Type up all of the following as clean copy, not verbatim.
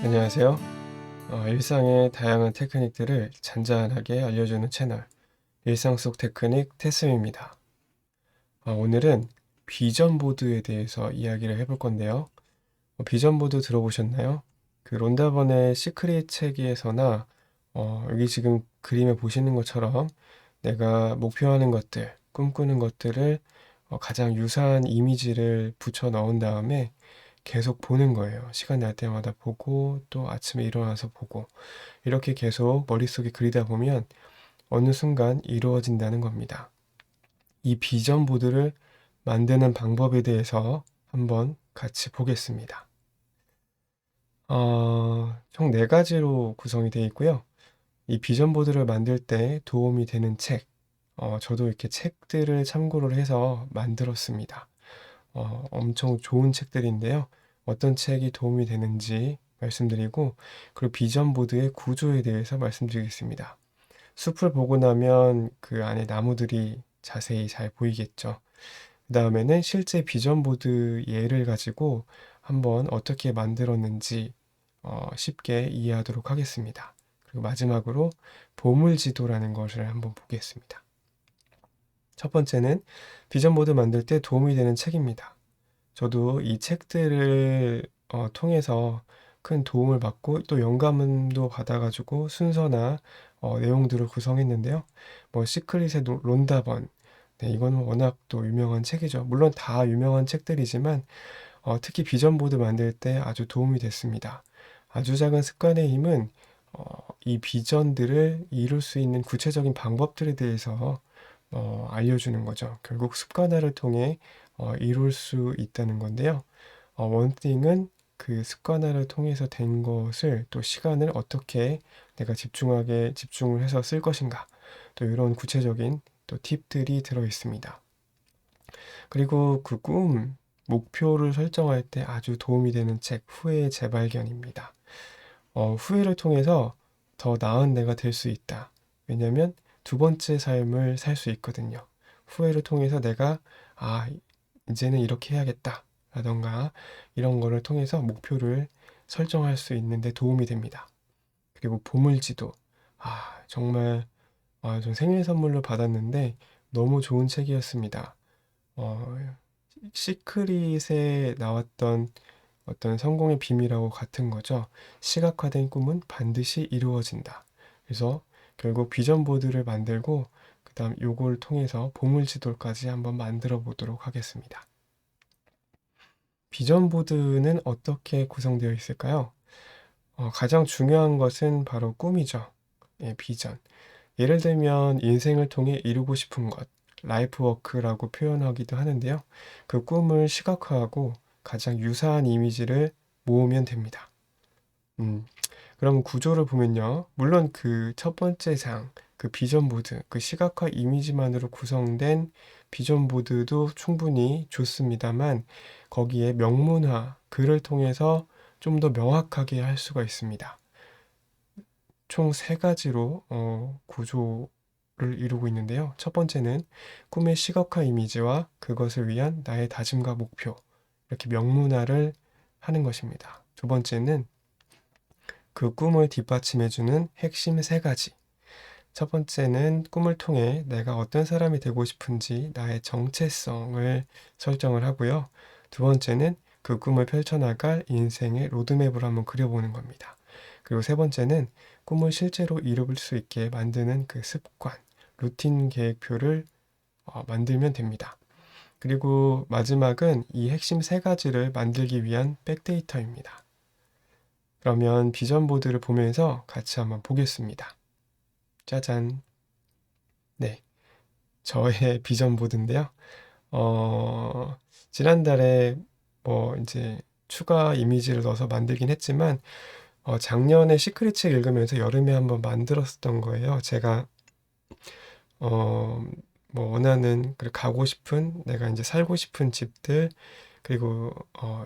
안녕하세요. 일상의 다양한 테크닉들을 잔잔하게 알려주는 채널, 일상 속 테크닉 테스입니다. 오늘은 비전 보드에 대해서 이야기를 해볼 건데요. 비전 보드 들어보셨나요? 그 론다번의 시크릿 책에서나 여기 지금 그림에 보시는 것처럼 내가 목표하는 것들, 꿈꾸는 것들을 가장 유사한 이미지를 붙여 넣은 다음에 계속 보는 거예요. 시간 날 때마다 보고 또 아침에 일어나서 보고 이렇게 계속 머릿속에 그리다 보면 어느 순간 이루어진다는 겁니다. 이 비전 보드를 만드는 방법에 대해서 한번 같이 보겠습니다. 총 4가지로 구성이 되어 있고요. 이 비전 보드를 만들 때 도움이 되는 책, 저도 이렇게 책들을 참고를 해서 만들었습니다. 엄청 좋은 책들인데요. 어떤 책이 도움이 되는지 말씀드리고, 그리고 비전 보드의 구조에 대해서 말씀드리겠습니다. 숲을 보고 나면 그 안에 나무들이 자세히 잘 보이겠죠. 그 다음에는 실제 비전 보드 예를 가지고 한번 어떻게 만들었는지 쉽게 이해하도록 하겠습니다. 그리고 마지막으로 보물지도라는 것을 한번 보겠습니다. 첫 번째는 비전 보드 만들 때 도움이 되는 책입니다. 저도 이 책들을 통해서 큰 도움을 받고 또 영감도 받아가지고 순서나 내용들을 구성했는데요. 뭐 시크릿의 론다번, 네, 이거는 워낙 또 유명한 책이죠. 물론 다 유명한 책들이지만 특히 비전 보드 만들 때 아주 도움이 됐습니다. 아주 작은 습관의 힘은 이 비전들을 이룰 수 있는 구체적인 방법들에 대해서 알려주는 거죠. 결국 습관화를 통해 이룰 수 있다는 건데요. 원띵은 그 습관화를 통해서 된 것을 또 시간을 어떻게 내가 집중을 해서 쓸 것인가. 또 이런 구체적인 또 팁들이 들어 있습니다. 그리고 그 목표를 설정할 때 아주 도움이 되는 책, 후회의 재발견입니다. 후회를 통해서 더 나은 내가 될 수 있다. 왜냐면 두 번째 삶을 살 수 있거든요. 후회를 통해서 내가, 이제는 이렇게 해야겠다. 라던가 이런 거를 통해서 목표를 설정할 수 있는데 도움이 됩니다. 그리고 보물지도. 정말, 전 생일 선물로 받았는데 너무 좋은 책이었습니다. 어, 시크릿에 나왔던 어떤 성공의 비밀하고 같은 거죠. 시각화된 꿈은 반드시 이루어진다. 그래서 결국 비전 보드를 만들고 그다음 요걸 통해서 보물지도까지 한번 만들어 보도록 하겠습니다. 비전 보드는 어떻게 구성되어 있을까요? 가장 중요한 것은 바로 꿈이죠. 예, 비전. 예를 들면 인생을 통해 이루고 싶은 것, 라이프 워크라고 표현하기도 하는데요. 그 꿈을 시각화하고 가장 유사한 이미지를 모으면 됩니다. 음, 그럼 구조를 보면요. 물론 그 첫 번째 장, 그 비전 보드, 그 시각화 이미지만으로 구성된 비전 보드도 충분히 좋습니다만 거기에 명문화, 글을 통해서 좀 더 명확하게 할 수가 있습니다. 총 3가지로 구조를 이루고 있는데요. 첫 번째는 꿈의 시각화 이미지와 그것을 위한 나의 다짐과 목표, 이렇게 명문화를 하는 것입니다. 두 번째는 그 꿈을 뒷받침해주는 핵심 3가지. 첫 번째는 꿈을 통해 내가 어떤 사람이 되고 싶은지 나의 정체성을 설정을 하고요. 두 번째는 그 꿈을 펼쳐나갈 인생의 로드맵을 한번 그려보는 겁니다. 그리고 세 번째는 꿈을 실제로 이룰 수 있게 만드는 그 습관, 루틴 계획표를 만들면 됩니다. 그리고 마지막은 이 핵심 3가지를 만들기 위한 백데이터입니다. 그러면 비전 보드를 보면서 같이 한번 보겠습니다. 짜잔. 네, 저의 비전 보드인데요. 지난달에 뭐 이제 추가 이미지를 넣어서 만들긴 했지만 작년에 시크릿 책 읽으면서 여름에 한번 만들었었던 거예요. 제가 뭐 원하는 가고 싶은 내가 이제 살고 싶은 집들 그리고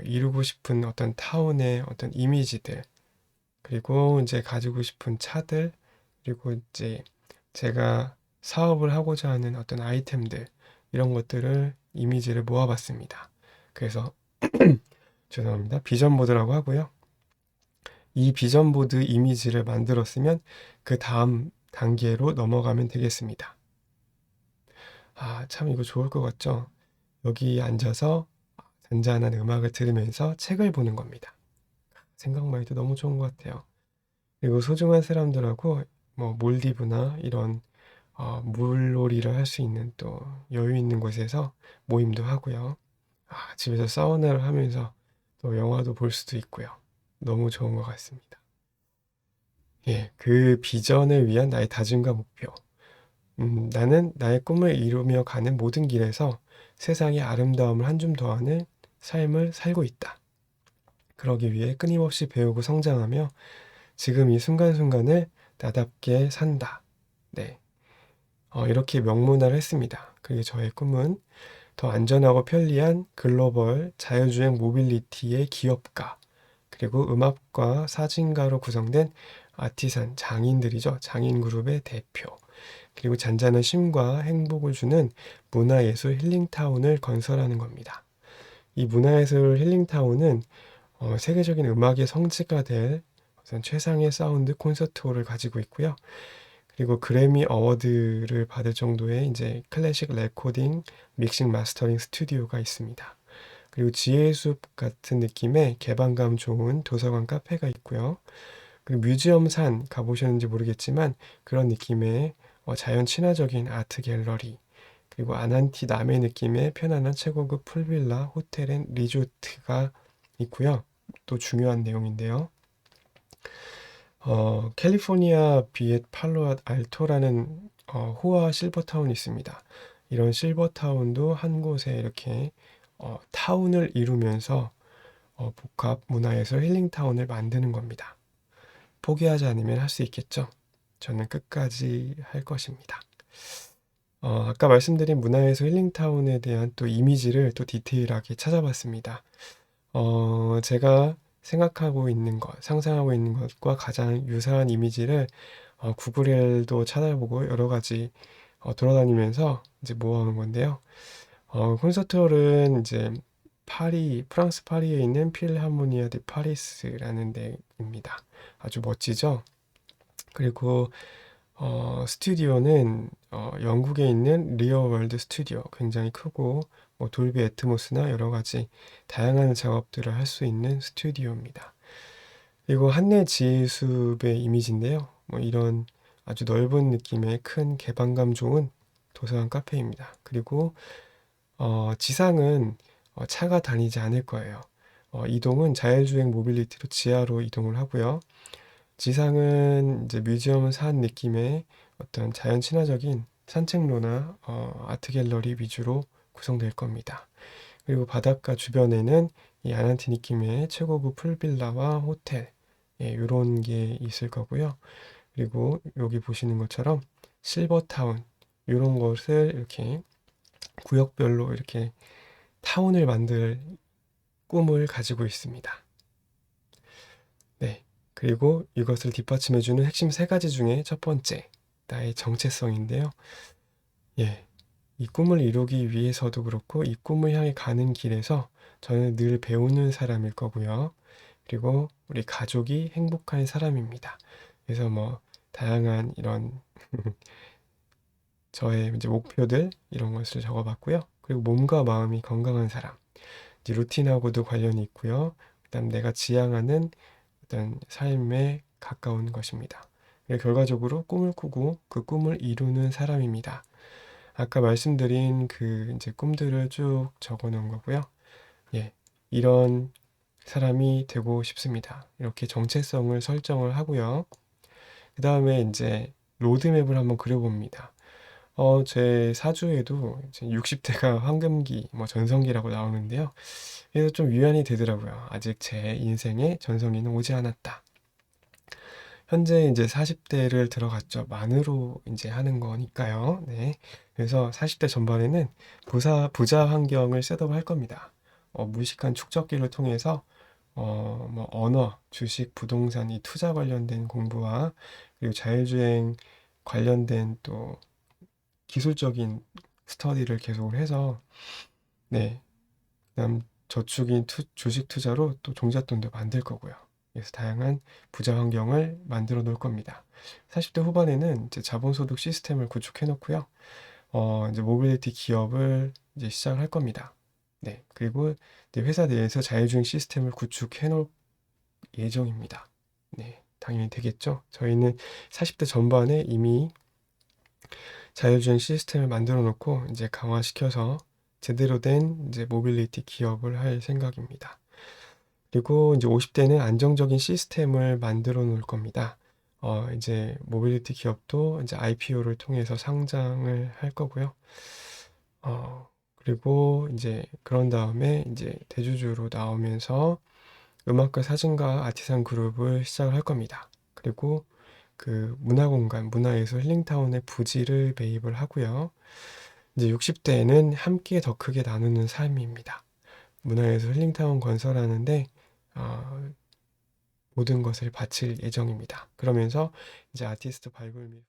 이루고 싶은 어떤 타운의 어떤 이미지들 그리고 이제 가지고 싶은 차들 그리고 이제 제가 사업을 하고자 하는 어떤 아이템들 이런 것들을 이미지를 모아봤습니다. 그래서 죄송합니다. 비전 보드라고 하고요. 이 비전보드 이미지를 만들었으면 그 다음 단계로 넘어가면 되겠습니다. 참 이거 좋을 것 같죠? 여기 앉아서 잔잔한 음악을 들으면서 책을 보는 겁니다. 생각만 해도 너무 좋은 것 같아요. 그리고 소중한 사람들하고 뭐 몰디브나 이런 물놀이를 할 수 있는 또 여유 있는 곳에서 모임도 하고요. 집에서 사우나를 하면서 또 영화도 볼 수도 있고요. 너무 좋은 것 같습니다. 예, 그 비전을 위한 나의 다짐과 목표. 나는 나의 꿈을 이루며 가는 모든 길에서 세상의 아름다움을 한 줌 더하는 삶을 살고 있다. 그러기 위해 끊임없이 배우고 성장하며 지금 이 순간순간을 나답게 산다. 네, 이렇게 명문화를 했습니다. 그게 저의 꿈은 더 안전하고 편리한 글로벌 자율주행 모빌리티의 기업가, 그리고 음악과 사진가로 구성된 아티산 장인들이죠. 장인그룹의 대표, 그리고 잔잔한 쉼과 행복을 주는 문화예술 힐링타운을 건설하는 겁니다. 이 문화예술 힐링타운은 세계적인 음악의 성지가 될 우선 최상의 사운드 콘서트홀을 가지고 있고요. 그리고 그래미 어워드를 받을 정도의 이제 클래식 레코딩, 믹싱, 마스터링 스튜디오가 있습니다. 그리고 지혜의 숲 같은 느낌의 개방감 좋은 도서관 카페가 있고요. 그리고 뮤지엄산 가보셨는지 모르겠지만 그런 느낌의 자연 친화적인 아트 갤러리, 그리고 아난티 남해 느낌의 편안한 최고급 풀빌라 호텔 앤 리조트가 있고요. 또 중요한 내용인데요. 캘리포니아 비엣 팔로 알토라는 호화 실버타운이 있습니다. 이런 실버타운도 한 곳에 이렇게 타운을 이루면서 복합 문화예술 힐링타운을 만드는 겁니다. 포기하지 않으면 할 수 있겠죠? 저는 끝까지 할 것입니다. 아까 말씀드린 문화예술 힐링타운에 대한 또 이미지를 또 디테일하게 찾아봤습니다. 제가 생각하고 있는 것, 상상하고 있는 것과 가장 유사한 이미지를 구글에도 찾아보고 여러 가지 돌아다니면서 이제 모아온 건데요. 콘서트홀은 이제 프랑스 파리에 있는 필하모니아 데 파리스라는 데입니다. 아주 멋지죠? 그리고 스튜디오는 영국에 있는 리어월드 스튜디오, 굉장히 크고 뭐 돌비 애트모스나 여러 가지 다양한 작업들을 할 수 있는 스튜디오입니다. 그리고 한내 지혜숲의 이미지인데요. 뭐 이런 아주 넓은 느낌의 큰 개방감 좋은 도서관 카페입니다. 그리고 지상은 차가 다니지 않을 거예요. 이동은 자율주행 모빌리티로 지하로 이동을 하고요. 지상은 이제 뮤지엄 산 느낌의 어떤 자연 친화적인 산책로나 아트 갤러리 위주로 구성될 겁니다. 그리고 바닷가 주변에는 이 아난티 느낌의 최고급 풀빌라와 호텔, 예, 이런 게 있을 거고요. 그리고 여기 보시는 것처럼 실버타운, 이런 것을 이렇게 구역별로 이렇게 타운을 만들 꿈을 가지고 있습니다. 네. 그리고 이것을 뒷받침해주는 핵심 세 가지 중에 첫 번째, 나의 정체성인데요. 예. 이 꿈을 이루기 위해서도 그렇고, 이 꿈을 향해 가는 길에서 저는 늘 배우는 사람일 거고요. 그리고 우리 가족이 행복한 사람입니다. 그래서 뭐, 다양한 이런 저의 이제 목표들, 이런 것을 적어봤고요. 그리고 몸과 마음이 건강한 사람. 이제 루틴하고도 관련이 있고요. 그다음 내가 지향하는 어떤 삶에 가까운 것입니다. 결과적으로 꿈을 꾸고 그 꿈을 이루는 사람입니다. 아까 말씀드린 그 이제 꿈들을 쭉 적어 놓은 거고요. 예, 이런 사람이 되고 싶습니다. 이렇게 정체성을 설정을 하고요. 그 다음에 이제 로드맵을 한번 그려봅니다. 제 사주에도 이제 60대가 황금기, 뭐 전성기라고 나오는데요. 그래서 좀 위안이 되더라고요. 아직 제 인생에 전성기는 오지 않았다. 현재 이제 40대를 들어갔죠. 만으로 이제 하는 거니까요. 네. 그래서 40대 전반에는 부자 환경을 셋업할 겁니다. 무식한 축적기를 통해서 뭐 언어, 주식, 부동산, 이 투자 관련된 공부와 그리고 자율주행 관련된 또 기술적인 스터디를 계속 해서 네. 그다음 저축인 주식 투자로 또 종잣돈도 만들 거고요. 그래서 다양한 부자 환경을 만들어 놓을 겁니다. 40대 후반에는 이제 자본소득 시스템을 구축해 놓고요. 이제 모빌리티 기업을 이제 시작을 할 겁니다. 네. 그리고 이제 회사 내에서 자율주행 시스템을 구축해 놓을 예정입니다. 네. 당연히 되겠죠. 저희는 40대 전반에 이미 자율주행 시스템을 만들어 놓고 이제 강화시켜서 제대로 된 이제 모빌리티 기업을 할 생각입니다. 그리고 이제 50대는 안정적인 시스템을 만들어 놓을 겁니다. 이제 모빌리티 기업도 이제 IPO를 통해서 상장을 할 거고요. 그리고 이제 그런 다음에 이제 대주주로 나오면서 음악가 사진가 아티산 그룹을 시작을 할 겁니다. 그리고 그 문화공간, 문화예술 힐링타운의 부지를 매입을 하고요. 이제 60대에는 함께 더 크게 나누는 삶입니다. 문화예술 힐링타운 건설하는데 모든 것을 바칠 예정입니다. 그러면서 이제 아티스트 발굴 및